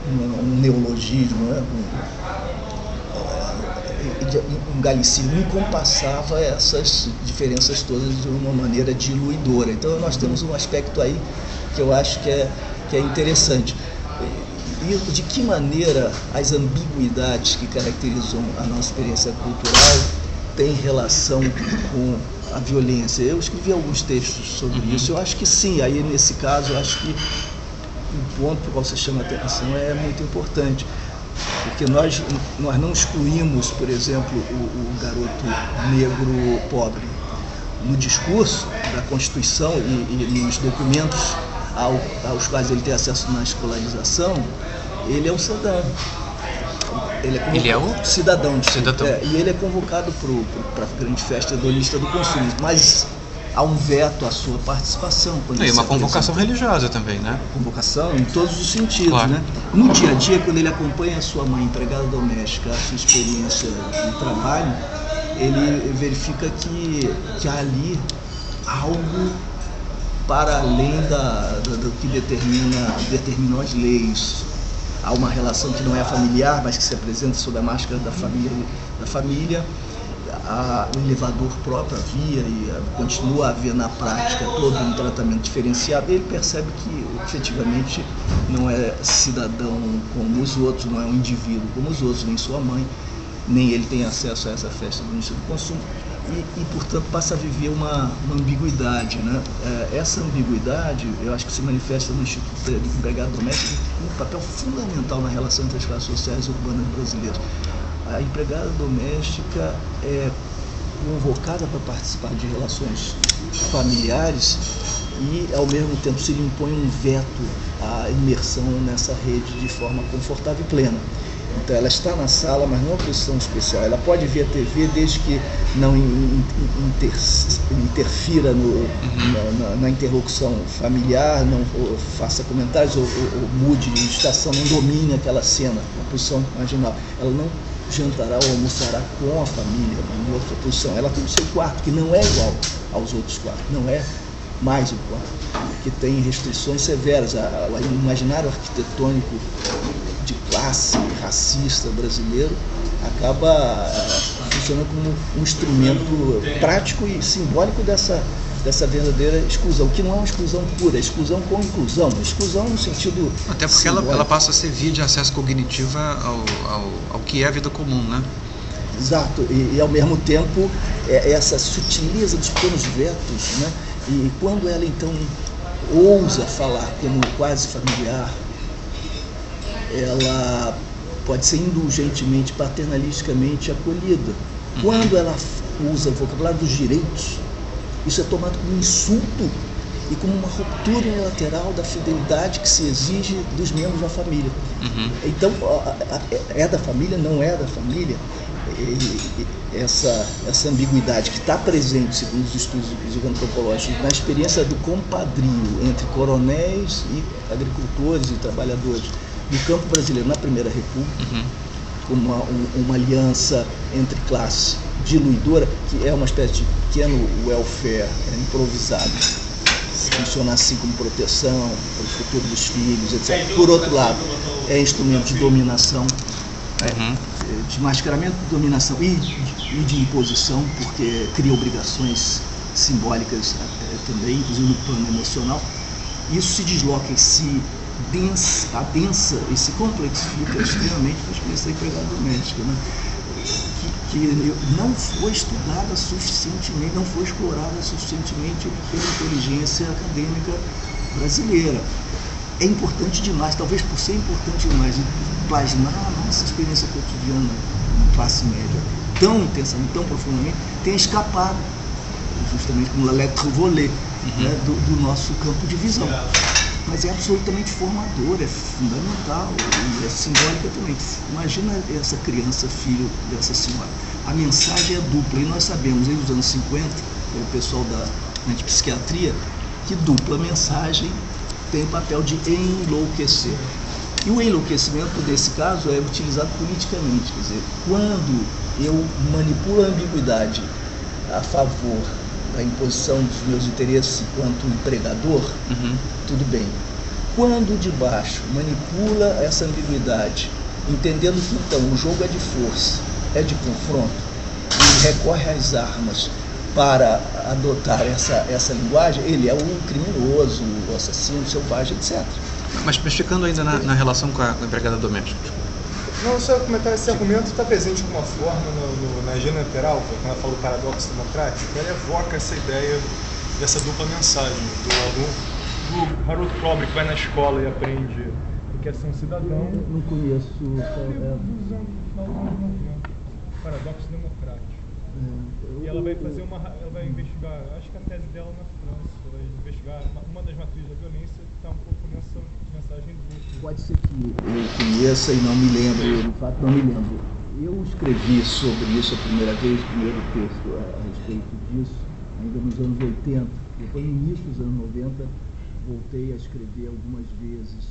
um neologismo, né, um galicismo, encompassava essas diferenças todas de uma maneira diluidora. Então nós temos um aspecto aí que eu acho que é interessante. E de que maneira as ambiguidades que caracterizam a nossa experiência cultural têm relação com a violência? Eu escrevi alguns textos sobre isso. Eu acho que sim, aí nesse caso eu acho que o ponto para o qual você chama a atenção é muito importante. Porque nós não excluímos, por exemplo, o garoto negro pobre. No discurso da Constituição e nos documentos aos quais ele tem acesso na escolarização, ele é um cidadão. Ele é o cidadão. E ele é convocado para a grande festa hedonista do consumismo. Mas há um veto à sua participação. E uma convocação religiosa também, né? Convocação em todos os sentidos, claro. Né? No dia a dia, quando ele acompanha a sua mãe, empregada doméstica, a sua experiência de trabalho, ele verifica que há ali algo para além do que determinam as leis. Há uma relação que não é familiar, mas que se apresenta sob a máscara da família. O elevador próprio havia e continua a haver na prática todo um tratamento diferenciado. Ele percebe que efetivamente não é cidadão como os outros, não é um indivíduo como os outros, nem sua mãe, nem ele tem acesso a essa festa do Ministério do Consumo e portanto passa a viver uma ambiguidade, né? Essa ambiguidade eu acho que se manifesta no Instituto de Empregado Doméstico com um papel fundamental na relação entre as classes sociais e urbanas brasileiras. A empregada doméstica é convocada para participar de relações familiares e, ao mesmo tempo, se lhe impõe um veto à imersão nessa rede de forma confortável e plena. Então, ela está na sala, mas não é uma posição especial. Ela pode ver a TV desde que não interfira na interlocução familiar, não faça comentários ou mude de estação, não domine aquela cena, uma posição marginal. Ela não jantará ou almoçará com a família, em outra posição. Ela tem o seu quarto, que não é igual aos outros quartos, não é mais o quarto, que tem restrições severas. O imaginário arquitetônico de classe racista brasileiro acaba funcionando como um instrumento prático e simbólico dessa verdadeira exclusão, que não é uma exclusão pura, é exclusão com inclusão, exclusão no sentido até porque ela passa a ser via de acesso cognitiva ao que é a vida comum, né? Exato, e ao mesmo tempo essa sutileza dos pequenos vetos, né? E quando ela então ousa falar como quase familiar, ela pode ser indulgentemente, paternalisticamente acolhida. Quando ela usa o vocabulário dos direitos, isso é tomado como um insulto e como uma ruptura unilateral da fidelidade que se exige dos membros da família. Então, é da família, não é da família, essa ambiguidade que está presente, segundo os estudos antropológicos, na experiência do compadrio entre coronéis e agricultores e trabalhadores do campo brasileiro na Primeira República, como uma aliança entre classes diluidora, que é uma espécie de pequeno welfare improvisado, funciona assim como proteção para o futuro dos filhos, etc. Por outro lado, é instrumento de dominação, de mascaramento de dominação e de imposição, porque cria obrigações simbólicas também, inclusive no plano emocional. Isso se desloca e se adensa e se complexifica extremamente com a experiência da empregada doméstica, né? Que não foi estudada suficientemente, não foi explorada suficientemente pela inteligência acadêmica brasileira. É importante demais, talvez por ser importante demais, e plasmar a nossa experiência cotidiana na classe média tão intensamente, tão profundamente, tem escapado, justamente como la lettre volée, né, do nosso campo de visão. Mas é absolutamente formador, é fundamental e é simbólica também. Imagina essa criança, filho dessa senhora. A mensagem é dupla, e nós sabemos, desde os anos 50, pelo pessoal da antipsiquiatria, que dupla mensagem tem o papel de enlouquecer. E o enlouquecimento, nesse caso, é utilizado politicamente. Quer dizer, quando eu manipulo a ambiguidade a favor da imposição dos meus interesses enquanto empregador, tudo bem. Quando de baixo manipula essa ambiguidade, entendendo que então o jogo é de força, é de confronto, e recorre às armas para adotar essa linguagem, ele é o criminoso, o assassino, o selvagem, etc. Mas ficando ainda na relação com a empregada doméstica. Não, só comentar, esse argumento está presente de uma forma na Gênero Peralta, quando ela fala do paradoxo democrático, ela evoca essa ideia dessa dupla mensagem do aluno, do Harold Krober, que vai na escola e aprende o que é ser um cidadão. Eu não conheço. Paradoxo democrático. E ela vai fazer ela vai investigar, acho que a tese dela na França, ela vai investigar uma das matrizes da violência que está um pouco nessa mensagem dupla. Pode ser que eu conheça e não me lembro, de fato não me lembro. Eu escrevi sobre isso a primeira vez, o primeiro texto a respeito disso, ainda nos anos 80. Depois, no início dos anos 90, voltei a escrever algumas vezes.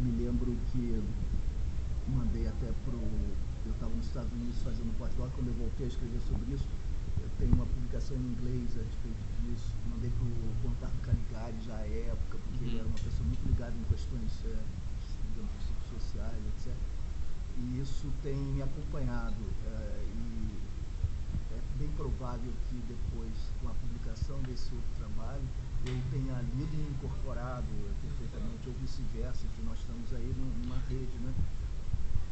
Me lembro que mandei até eu estava nos Estados Unidos fazendo pós-doc, quando eu voltei a escrever sobre isso, eu tenho uma publicação em inglês a respeito disso, mandei para o Contato Caligari já à época, porque ele era uma pessoa muito ligada em questões psicossociais, etc. E isso tem me acompanhado, e é bem provável que depois, com a publicação desse outro trabalho, eu tenha lido e incorporado perfeitamente, ou vice-versa, que nós estamos aí numa rede, né?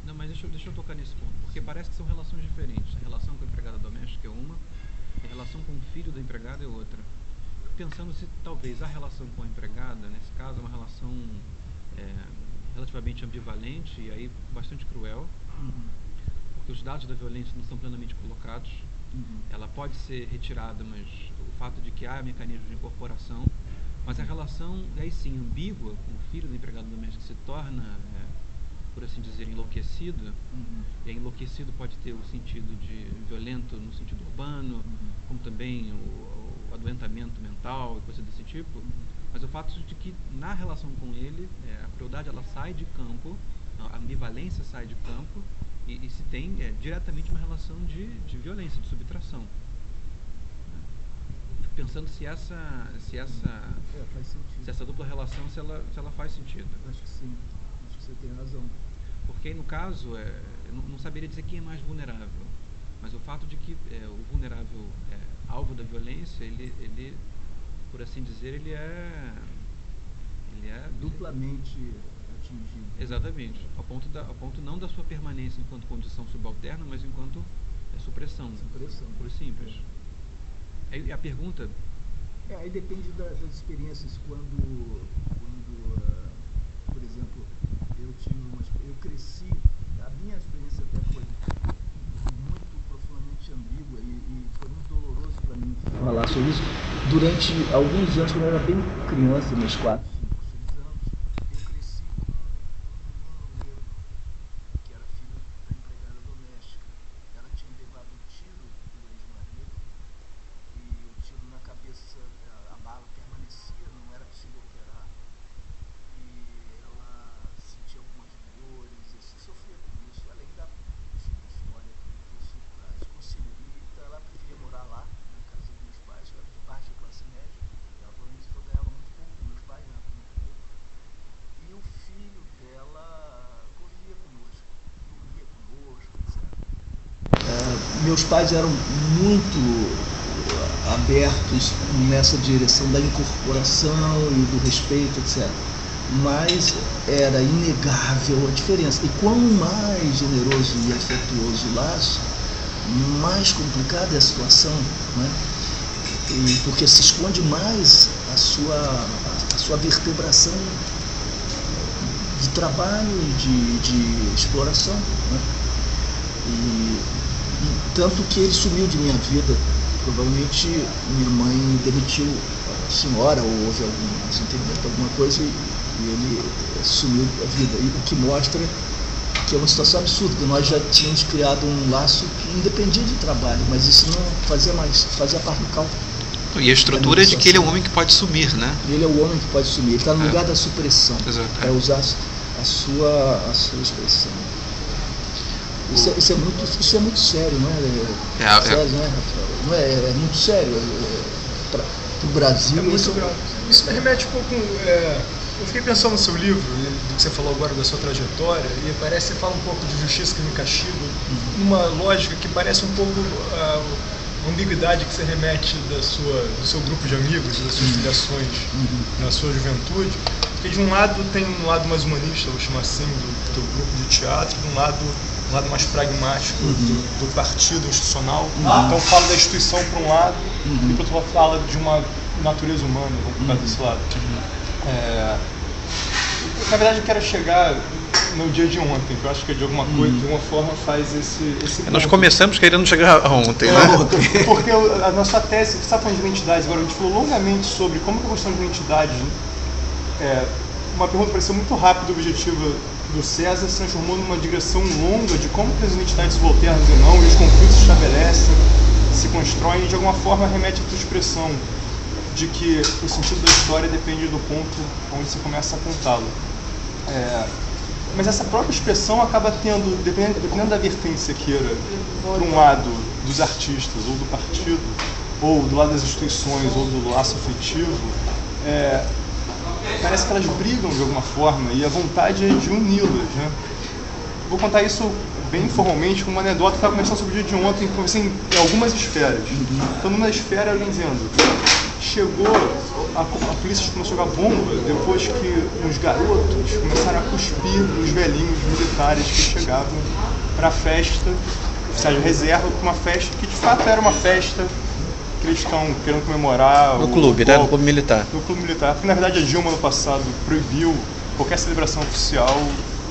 Não, mas deixa eu tocar nesse ponto, porque parece que são relações diferentes. A relação com a empregada doméstica é uma, a relação com o filho da empregada é outra. Pensando se talvez a relação com a empregada, nesse caso, é uma relação relativamente ambivalente e aí bastante cruel, porque os dados da violência não estão plenamente colocados. Ela pode ser retirada, mas o fato de que há mecanismos de incorporação, mas a relação, aí sim, ambígua com o filho da empregada doméstica se torna, por assim dizer, enlouquecido. E enlouquecido pode ter o sentido de violento no sentido urbano, como também o adoentamento mental e coisa desse tipo. Mas o fato de que na relação com ele, a crueldade ela sai de campo, a ambivalência sai de campo e se tem diretamente uma relação de violência, de subtração. Fico pensando se essa dupla relação, se ela faz sentido. Acho que sim, acho que você tem razão. Porque aí, no caso, eu não saberia dizer quem é mais vulnerável, mas o fato de que o vulnerável alvo da violência, ele, por assim dizer, ele é duplamente atingido. Exatamente, ao ponto não da sua permanência enquanto condição subalterna, mas enquanto supressão. Por simples. Aí a pergunta... Aí depende das experiências. Quando, por exemplo, eu tive cresci, a minha experiência até foi muito profundamente ambígua e foi muito doloroso para mim falar sobre isso. Durante alguns anos, quando eu era bem criança, meus 4, 5, 6 anos, eu cresci com um menino negro, que era filho da empregada doméstica. Ela tinha levado um tiro do ex-marido e o tiro na cabeça, a bala permanecia, não era possível operar. E ela sentia algumas dores, e sofria com isso, além da história que isso traz, conseguiria, então ela preferia morar lá, na casa dos meus pais, que era de baixa classe média, ela provavelmente só ganhava muito pouco, meus pais ganhavam muito pouco, e o filho dela convivia conosco, dormia conosco, etc. Meus pais eram muito abertos nessa direção da incorporação e do respeito, etc. Mas era inegável a diferença. E quanto mais generoso e afetuoso o laço, mais complicada é a situação, né? E porque se esconde mais a sua vertebração de trabalho e de exploração, né? E tanto que ele sumiu de minha vida. Provavelmente minha mãe demitiu a senhora ou houve algum desentendimento, alguma coisa, e ele sumiu da vida. E o que mostra que é uma situação absurda, porque nós já tínhamos criado um laço que independia de trabalho, mas isso não fazia parte do cálculo. E a estrutura é de que ele é um homem que pode sumir, né? Ele é o homem que pode sumir, ele está no lugar da supressão. Exato. É usar a sua expressão. Isso é muito sério, não é? Sério, não é, Rafael? Não é muito sério. Para o Brasil. É muito grave. Isso me remete um pouco. Eu fiquei pensando no seu livro, do que você falou agora da sua trajetória, e parece que você fala um pouco de justiça que me castiga, numa lógica que parece um pouco a ambiguidade que você remete do seu grupo de amigos, das suas filiações na sua juventude. Porque de um lado tem um lado mais humanista, vou chamar assim, do teu grupo de teatro, de um lado mais pragmático do partido institucional. Então fala da instituição por um lado e por outro lado fala de uma natureza humana, vamos colocar desse lado. Na verdade eu quero chegar no dia de ontem, que eu acho que de alguma coisa, de alguma forma faz esse Nós começamos querendo chegar a ontem, né? Porque a nossa tese, você está falando de identidades, agora a gente falou longamente sobre como a questão de identidade, uma pergunta pareceu muito rápida e objetiva do César, se transformou numa digressão longa de como as identidades subalternas ou não, e os conflitos se estabelecem, se constroem, e de alguma forma remete à tua expressão de que o sentido da história depende do ponto onde você começa a contá-lo. Mas essa própria expressão acaba tendo, dependendo da vertência queira, por um lado dos artistas, ou do partido, ou do lado das instituições, ou do laço afetivo, parece que elas brigam de alguma forma, e a vontade é de uni-las, né? Vou contar isso bem informalmente, com uma anedota que estava começando sobre o dia de ontem, assim, em algumas esferas. Então, numa esfera, alguém dizendo, chegou, a polícia começou a jogar bomba depois que uns garotos começaram a cuspir nos velhinhos militares que chegavam para a festa, oficiais de reserva, para uma festa que de fato era uma festa que eles estão querendo comemorar. No clube, né? No clube militar. No clube militar. Porque na verdade a Dilma no passado proibiu qualquer celebração oficial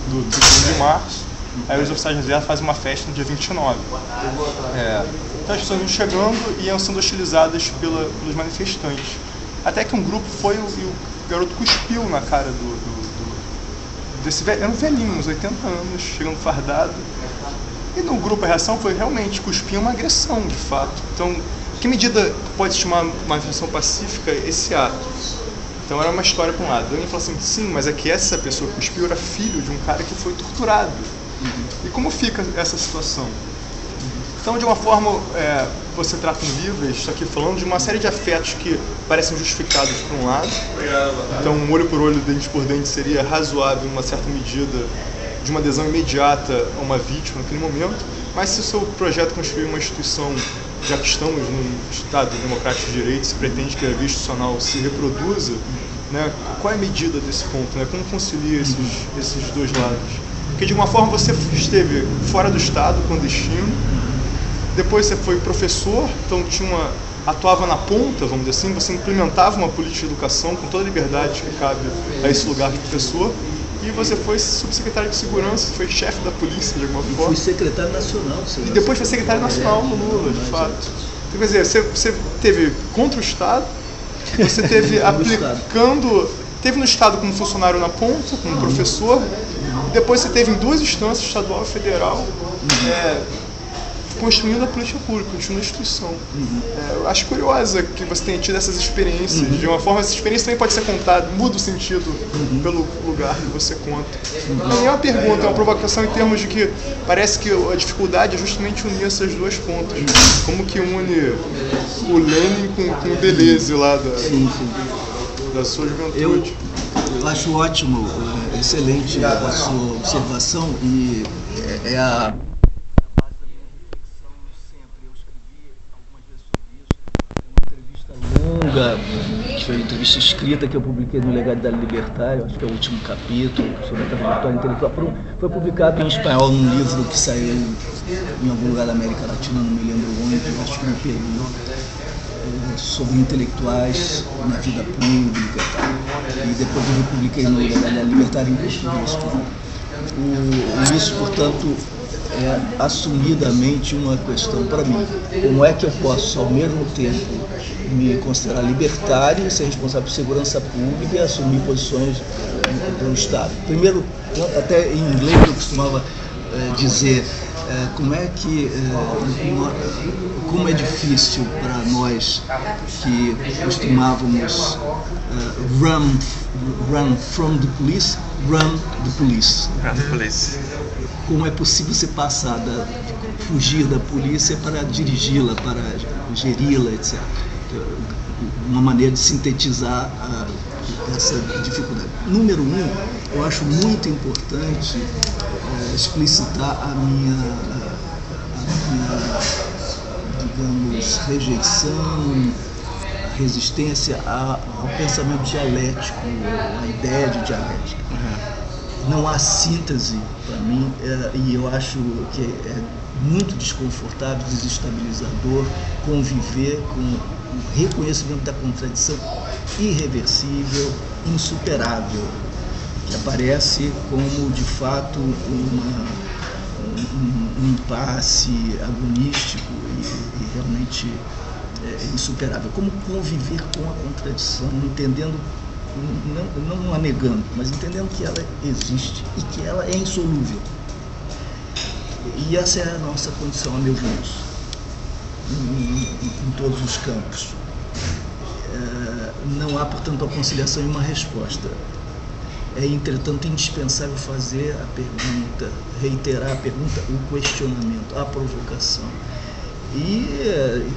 do 1 de março. Aí os oficiais de reserva fazem uma festa no dia 29. Então as pessoas iam chegando e iam sendo hostilizadas pelos manifestantes. Até que um grupo foi e o garoto cuspiu na cara desse velho. Era um velhinho, uns 80 anos, chegando fardado. E no grupo a reação foi realmente cuspir uma agressão, de fato. Então, que medida pode se chamar uma manifestação pacífica esse ato? Então era uma história para um lado. Alguém falou assim, sim, mas é que essa pessoa que cuspiu era filho de um cara que foi torturado. E como fica essa situação? Então, de uma forma, você trata um livro, está aqui falando de uma série de afetos que parecem justificados por um lado. Então, um olho por olho, dente por dente seria razoável, em uma certa medida, de uma adesão imediata a uma vítima naquele momento. Mas se o seu projeto construir uma instituição, já que estamos num Estado democrático de direito, se pretende que a via institucional se reproduza, né, qual é a medida desse ponto? Né? Como concilia esses dois lados? Porque de uma forma você esteve fora do Estado, clandestino, depois você foi professor, então atuava na ponta, vamos dizer assim, você implementava uma política de educação com toda a liberdade que cabe a esse lugar de professor, e você foi subsecretário de segurança, foi chefe da polícia de alguma forma. Fui secretário nacional de segurança. E depois foi secretário nacional no Lula, de fato. Então, quer dizer, você teve contra o Estado, você teve aplicando, teve no Estado como funcionário na ponta, como professor, e depois você teve em 2 instâncias, estadual e federal, construindo a política pública, construindo a instituição. Eu acho curiosa que você tenha tido essas experiências. De uma forma, essa experiência também pode ser contada, muda o sentido pelo lugar que você conta. Não é uma pergunta, é uma provocação em termos de que parece que a dificuldade é justamente unir essas 2 pontas. Como que une o Lenin com o Deleuze lá da sua juventude. Eu acho ótimo, excelente a sua observação, e é a longa, que foi uma entrevista escrita que eu publiquei no Legalidade Libertária, acho que é o último capítulo, sobre a trajetória intelectual. Foi publicado em espanhol num livro que saiu em algum lugar da América Latina, não me lembro onde, acho que no Peru, sobre intelectuais na vida pública e tal. E depois eu publiquei no Legalidade Libertária em português. Isso, portanto, é assumidamente uma questão para mim. Como é que eu posso, ao mesmo tempo, me considerar libertário, ser responsável por segurança pública e assumir posições do Estado? Primeiro, até em inglês eu costumava dizer como é difícil para nós que costumávamos run from the police, run the police. Como é possível você passar fugir da polícia para dirigi-la, para geri-la, etc. Uma maneira de sintetizar essa dificuldade. Número 1, eu acho muito importante explicitar a minha, digamos, rejeição, resistência ao pensamento dialético, à ideia de dialética. Não há síntese para mim, e eu acho que é muito desconfortável, desestabilizador conviver com o reconhecimento da contradição irreversível, insuperável, que aparece como, de fato, um impasse agonístico e realmente insuperável. Como conviver com a contradição, entendendo, não a negando, mas entendendo que ela existe e que ela é insolúvel. E essa é a nossa condição, a meu juízo, em todos os campos. Não há, portanto, a conciliação em uma resposta. É, entretanto, indispensável fazer a pergunta, reiterar a pergunta, o questionamento, a provocação e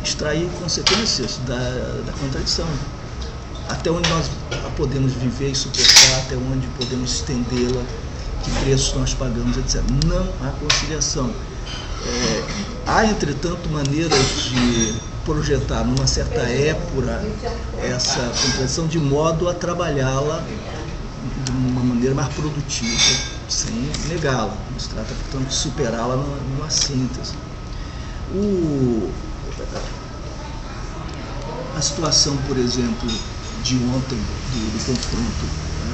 extrair consequências da contradição. Até onde nós podemos viver e suportar, até onde podemos estendê-la, que preços nós pagamos, etc. Não há conciliação. Há, entretanto, maneiras de projetar numa certa épura essa contradição de modo a trabalhá-la de uma maneira mais produtiva, sem negá-la. Não se trata, portanto, de superá-la numa síntese. A situação, por exemplo, de ontem, do confronto, né?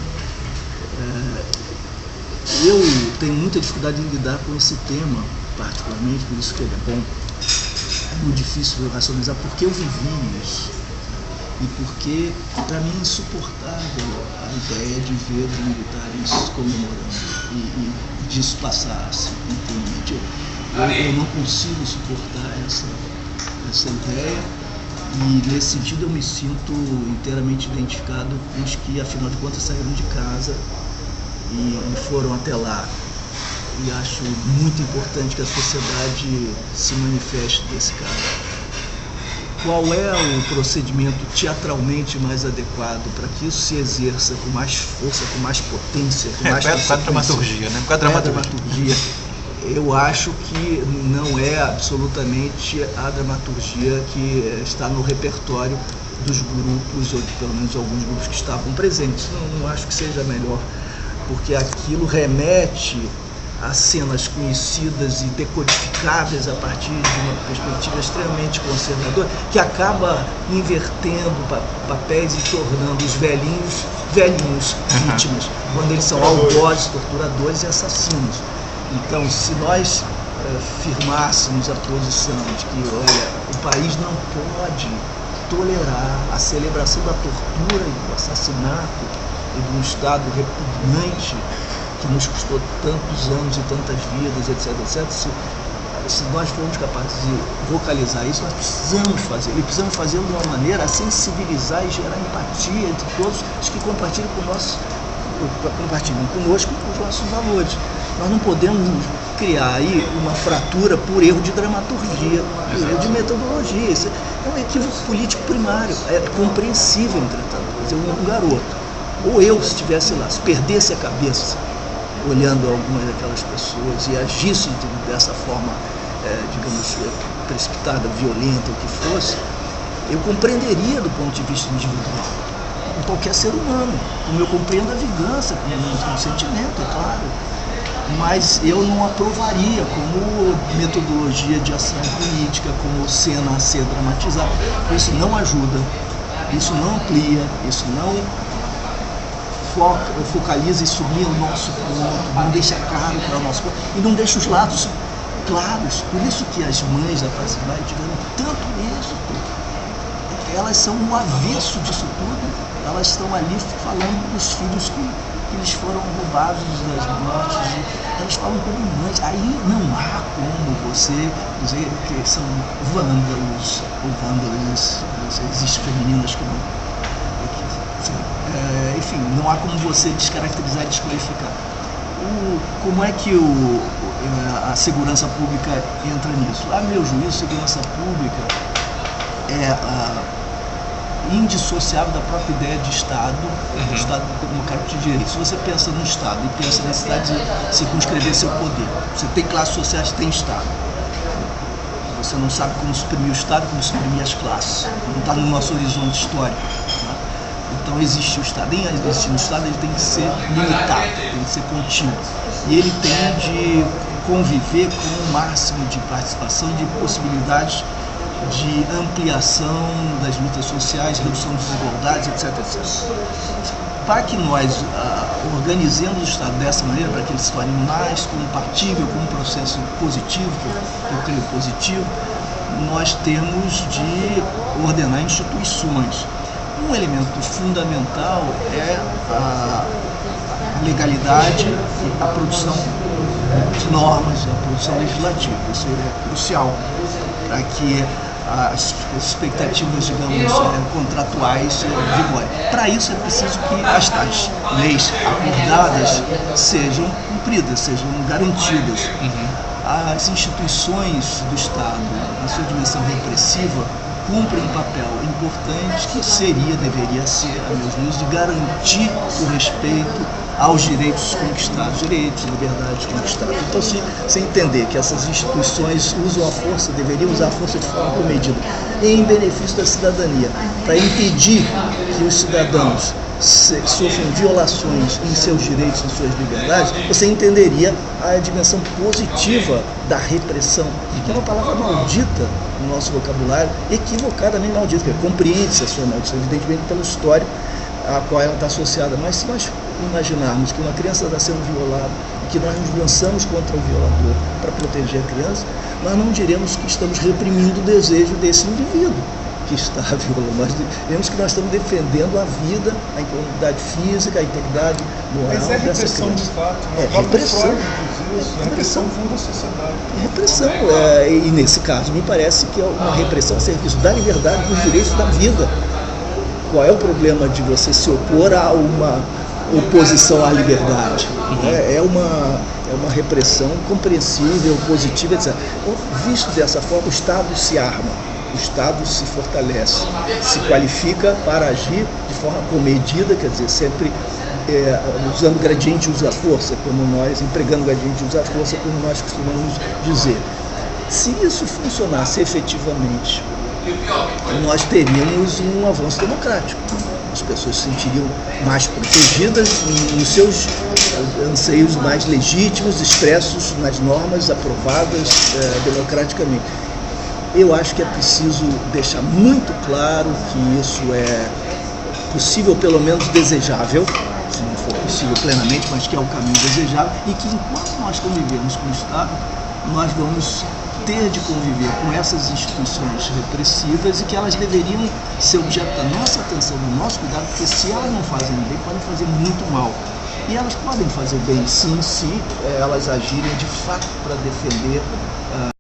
Eu tenho muita dificuldade em lidar com esse tema, particularmente, por isso que ele é bom. É muito difícil eu racionalizar porque eu vivi isso. E porque, para mim, é insuportável a ideia de ver os militares comemorando e disso passar assim, impunemente. Eu não consigo suportar essa ideia e, nesse sentido, eu me sinto inteiramente identificado com os que, afinal de contas, saíram de casa e foram até lá. E acho muito importante que a sociedade se manifeste desse caso. Qual é o procedimento teatralmente mais adequado para que isso se exerça com mais força, com mais potência, com mais com a dramaturgia, né? Com a dramaturgia. Eu acho que não é absolutamente a dramaturgia que está no repertório dos grupos, ou pelo menos alguns grupos que estavam presentes. Não acho que seja melhor, porque aquilo remete a cenas conhecidas e decodificáveis a partir de uma perspectiva extremamente conservadora, que acaba invertendo papéis e tornando os velhinhos vítimas, quando eles são algozes, torturadores e assassinos. Então, se nós firmássemos a posição de que, olha, o país não pode tolerar a celebração da tortura e do assassinato e de um Estado repugnante que nos custou tantos anos e tantas vidas, etc. Se nós formos capazes de vocalizar isso, nós precisamos fazer. E precisamos fazer de uma maneira a sensibilizar e gerar empatia entre todos os que compartilham conosco os nossos valores. Nós não podemos criar aí uma fratura por erro de dramaturgia, por erro de metodologia. Isso é um equívoco político primário. É compreensível, entretanto. Quer dizer, um garoto, ou eu, se estivesse lá, se perdesse a cabeça olhando algumas daquelas pessoas e agisse dessa forma, digamos, precipitada, violenta, o que fosse, eu compreenderia do ponto de vista individual, como qualquer ser humano, como eu compreendo a vingança, como um sentimento, é claro, mas eu não aprovaria como metodologia de ação política, como cena a ser dramatizada. Isso não ajuda, isso não amplia, isso não focaliza e sublinha o nosso ponto, não deixa claro para o nosso ponto, e não deixa os lados claros. Por isso que as mães da Praça de Maio tiveram tanto êxito. Elas são o avesso disso tudo. Elas estão ali falando dos filhos que eles foram roubados das mortes. Elas falam como mães. Aí não há como você dizer que são vândalos ou vândalos. Existem femininas que não. Enfim, não há como você descaracterizar e desqualificar. Como é que a segurança pública entra nisso? A meu juízo, segurança pública é indissociável da própria ideia de Estado, do Estado democrático de direito. Se você pensa no Estado e pensa na necessidade de circunscrever seu poder, você tem classes sociais que têm Estado. Você não sabe como suprimir o Estado, como suprimir as classes. Não está no nosso horizonte histórico. Então existe o Estado. Em existir no Estado, ele tem que ser limitado, tem que ser contínuo. E ele tem de conviver com o máximo de participação, de possibilidades de ampliação das lutas sociais, redução das desigualdades, etc. Para que nós organizemos o Estado dessa maneira, para que ele se torne mais compatível com um processo positivo, que eu creio positivo, nós temos de ordenar instituições. Um elemento fundamental é a legalidade e a produção de normas, a produção legislativa. Isso é crucial para que as expectativas, digamos, contratuais vigorem. Para isso é preciso que as tais leis acordadas sejam cumpridas, sejam garantidas. As instituições do Estado, na sua dimensão repressiva, cumprem um papel importante que deveria ser, a meu juízo, de garantir o respeito aos direitos conquistados, direitos e liberdades conquistadas. Então, se entender que essas instituições usam a força, deveriam usar a força de forma comedida, em benefício da cidadania, para impedir que os cidadãos sofram violações em seus direitos e suas liberdades, você entenderia a dimensão positiva da repressão, que é uma palavra maldita no nosso vocabulário, equivocadamente maldita, porque compreende-se a sua maldição, evidentemente pelo histórico a qual ela está associada. Mas se nós imaginarmos que uma criança está sendo violada e que nós nos lançamos contra o violador para proteger a criança, nós não diremos que estamos reprimindo o desejo desse indivíduo que está violando. Nós diremos que nós estamos defendendo a vida, a integridade física, a integridade moral dessa criança. Mas é repressão de fato, né? É repressão. Repressão funda a sociedade. Repressão. E nesse caso, me parece que é uma repressão a serviço da liberdade, dos direitos da vida. Qual é o problema de você se opor a uma oposição à liberdade? É uma repressão compreensível, positiva, etc. Visto dessa forma, o Estado se arma, o Estado se fortalece, se qualifica para agir de forma comedida, quer dizer, sempre usando gradiente usa força, empregando gradiente usa força, como nós costumamos dizer. Se isso funcionasse efetivamente, nós teríamos um avanço democrático. as pessoas se sentiriam mais protegidas nos seus anseios mais legítimos, expressos nas normas aprovadas democraticamente. Eu acho que é preciso deixar muito claro que isso é possível, pelo menos desejável, se não for possível plenamente, mas que é o caminho desejável, e que enquanto nós convivemos com o Estado, nós vamos ter de conviver com essas instituições repressivas e que elas deveriam ser objeto da nossa atenção, do nosso cuidado, porque se elas não fazem bem, podem fazer muito mal. E elas podem fazer bem sim, se elas agirem de fato para defender